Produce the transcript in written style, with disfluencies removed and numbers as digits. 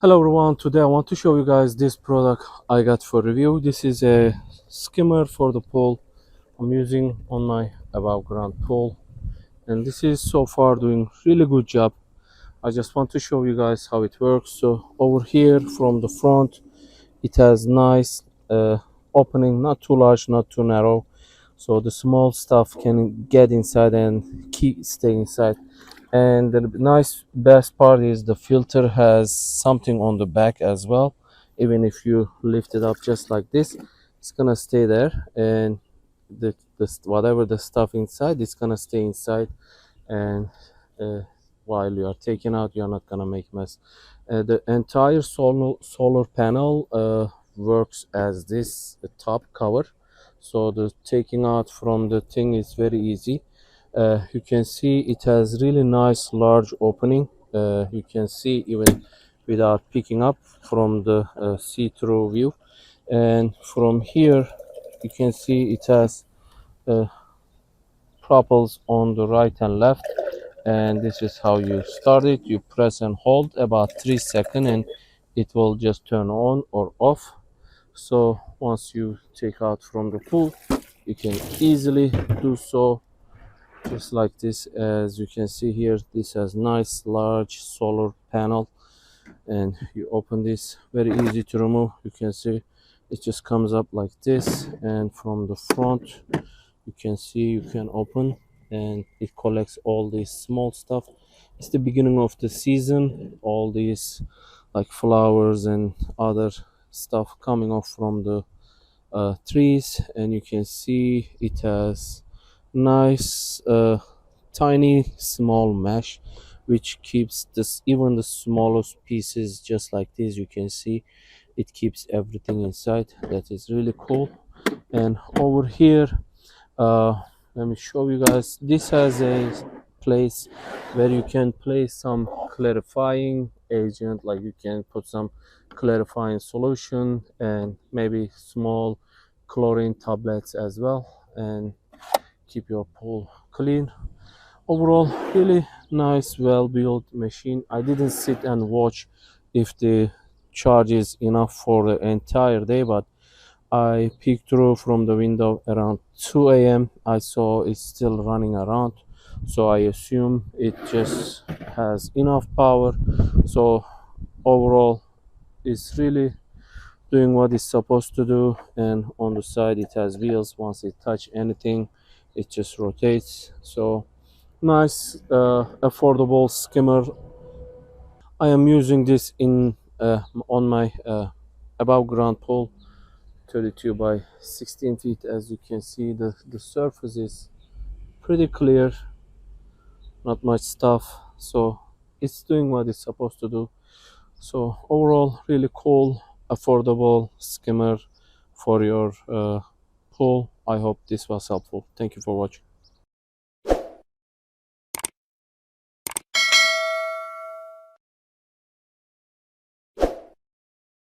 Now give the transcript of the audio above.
Hello everyone, today I want to show you guys this product I got for review. This is a skimmer for the pool I'm using on my above ground pool, and this is so far doing really good job. I just want to show you guys how it works. So over here from the front it has nice opening, not too large, not too narrow, so the small stuff can get inside and stay inside. And the nice best part is the filter has something on the back as well. Even if you lift it up just like this, it's gonna stay there, and whatever the stuff inside, it's gonna stay inside. And uh, while you are taking out, you're not gonna make mess. The entire solar panel works as this top cover, so the taking out from the thing is very easy. You can see it has really nice large opening. You can see even without picking up from the see-through view. And from here you can see it has proppers on the right and left, and this is how you start it. You press and hold about 3 seconds and it will just turn on or off. So once you take out from the pool, you can easily do so just like this. As you can see here, this has nice large solar panel, and you open this, very easy to remove. You can see it just comes up like this, and from the front you can see you can open, and it collects all this small stuff. It's the beginning of the season, all these like flowers and other stuff coming off from the trees. And you can see it has nice tiny small mesh which keeps this, even the smallest pieces just like this. You can see it keeps everything inside. That is really cool. And over here, let me show you guys, this has a place where you can place some clarifying agent, like you can put some clarifying solution and maybe small chlorine tablets as well, and keep your pool clean. Overall, really nice, well built machine. I didn't sit and watch if the charge is enough for the entire day, but I peeked through from the window around 2 a.m. I saw it's still running around, so I assume it just has enough power. So overall, it's really doing what it's supposed to do. And on the side it has wheels. Once it touch anything, it just rotates. So nice, affordable skimmer. I am using this in on my above ground pool, 32 by 16 feet. As you can see, the surface is pretty clear, not much stuff, so it's doing what it's supposed to do. So overall, really cool, affordable skimmer for your pool. I hope this was helpful. Thank you for watching.